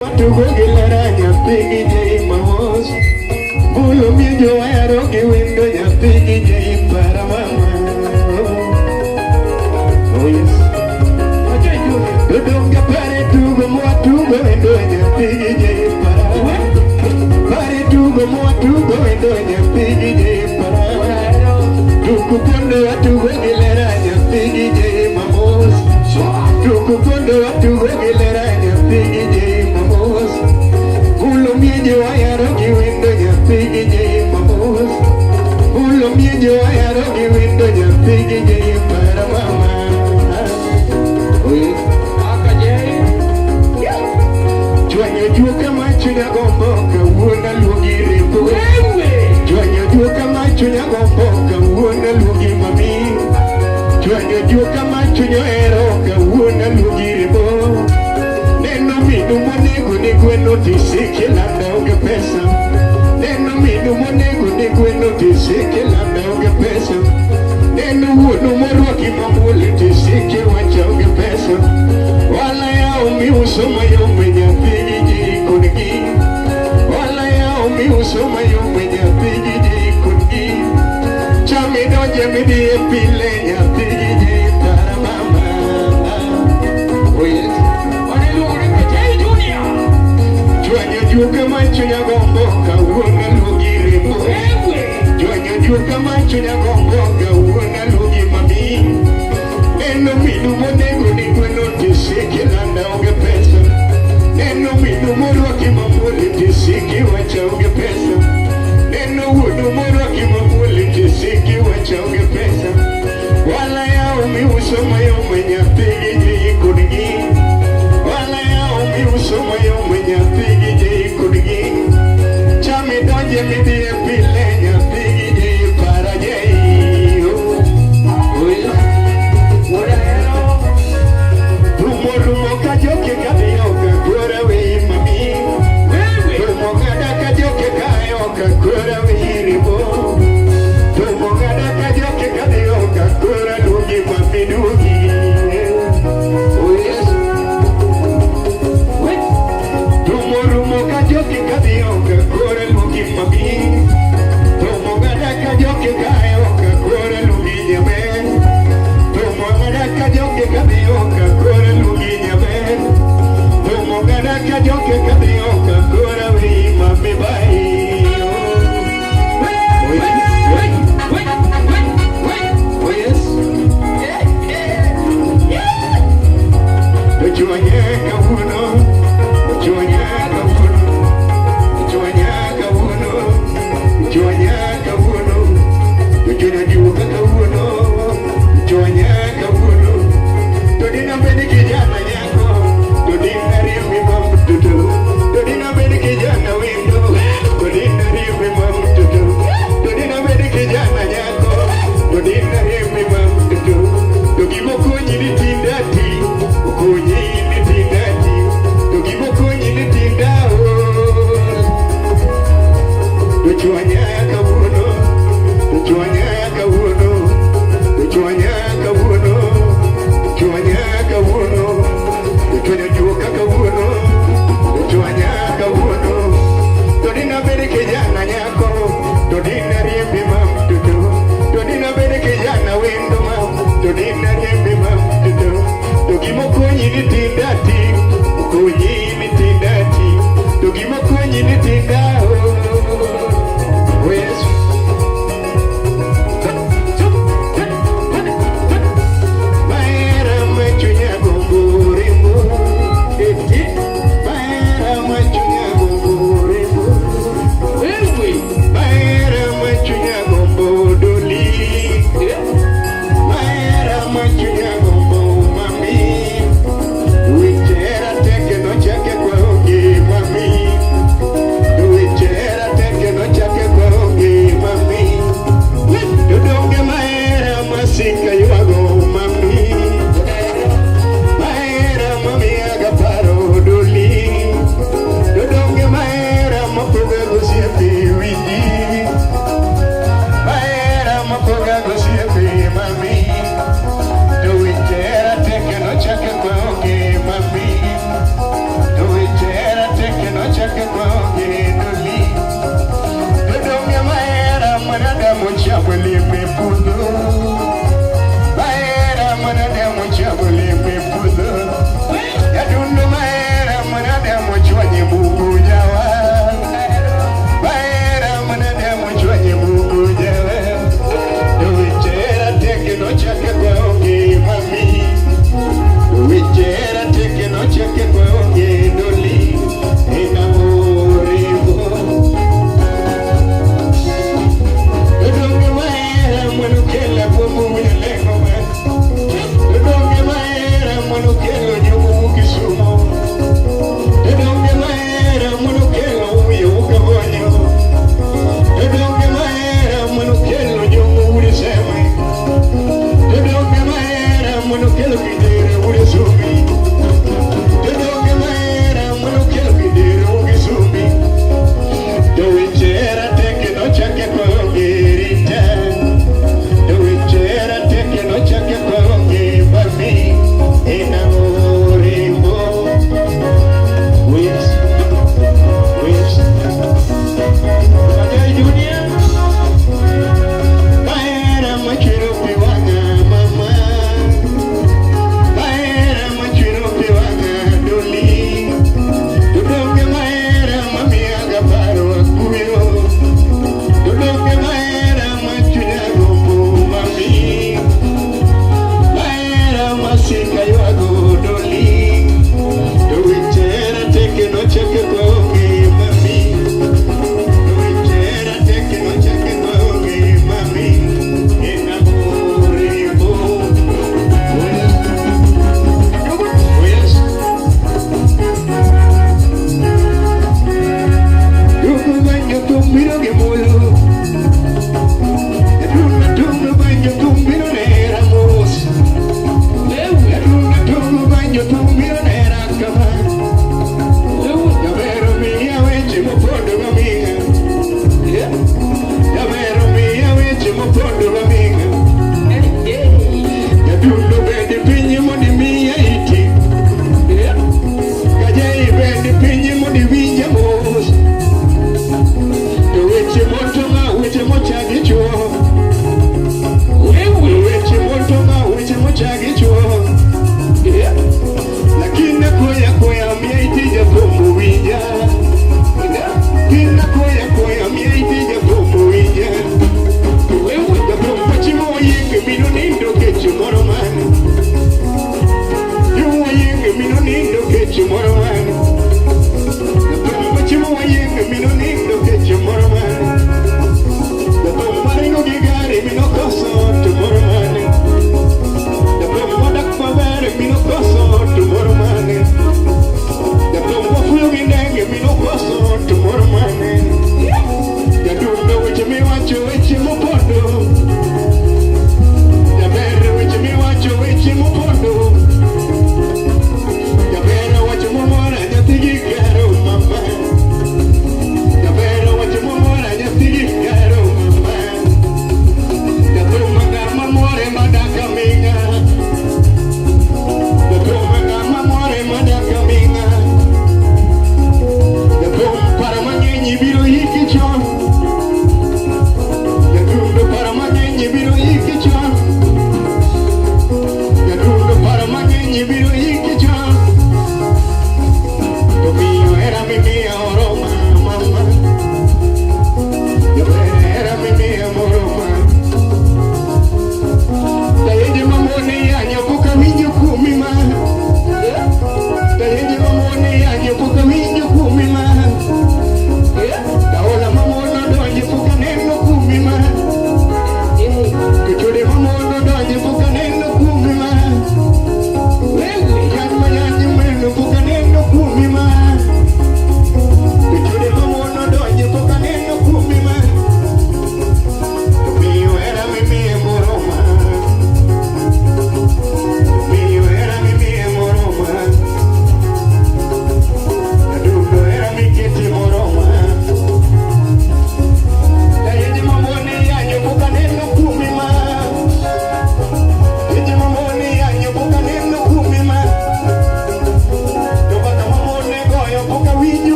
Tugo gilera nyathi gi mamos Bulo Kajey Wuod Ahero gi wendo nyathi gi para mama. Oh yes. Dodong ga pare tugo moa tugo wendo nyathi gi para. Pare tugo moa tugo wendo nyathi gi para. Tugo pondo tugo gilera nyathi gi mamos. Tugo pondo tugo gilera nyathi gi mamos. Bulo Kajey Wuod Ahero gi wendo nyathi gi mamos. Bulo Kajey Wuod Ahero gi wendo nyathi gi para mama. Chwanyo juoka machunya gombo kawuono luongi rembo. Chwanyo juoka machunya gombo kawuono luongi mami. Chwanyo juoka machunya hero kawuono luongi rembo. Neno minu monego ni gweno tisike landa onge pesa. Neno minu monego ni gweno tisike landa onge pesa. Neno wuono morwaki mamuli tisike wacha onge pesa. Wala yao miuso mayombe nyathi gi kodgi. Wala yao miuso mayombe nyathi gi kodgi. Chami donje midie pile nyathi gi para mama. Oh yes. Chwanyo juoka machunya gombo kawuono luongi rembo. Chwanyo juoka machunya gombo kawuono luongi mami. Neno minu monego ni gweno tisike landa onge pesa. Neno minu morwaki mamuli tisike wacha onge pesa. Neno wuono morwaki mamuli tisike wacha onge pesa. Wala yao miuso mayombe nyathi gi kodgi. Wala yao miuso mayombe nyathi gi kodgi. Chami donje midie pile nyathi gi para jei. Rumo kajoke kadioka kura we mami. Rumo gada kajoke kayoka kura we ribo. Rumo gada kajoke kadioka kura lugi mami dugi. Oh yes. Rumo kajoke kadioka kura lugi mami. Rumo gada kajoke kayoka kura lugi nyame. Rumo gada kajoke kadioka kura lugi nyame. Rumo gada kajoke kadioka kura we mami bai. Oh yes. Chwanyo kawuono. Chwanyo kawuono. Chwanyo kawuono. Chwanyo kawuono. Chwanyo juoka kawuono. Chwanyo kawuono. Todina bedi kijana yako. Todina riembi mamtutu.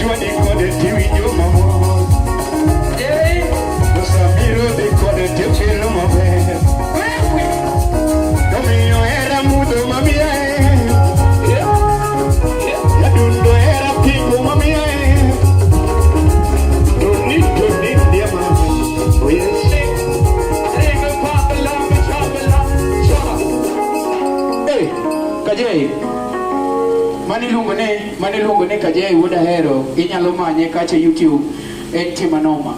chwani kode tiwinjo mamor. Samiro de kode tepelo maber. Kamiyo era mudo mamia. Yadundo era pingo mamia. Don't need dear mama. Oh yes. Hey, Kajey. Mani luongo ne Kajey Wuod Ahero. Inyalo manye kacha YouTube. En tima noma.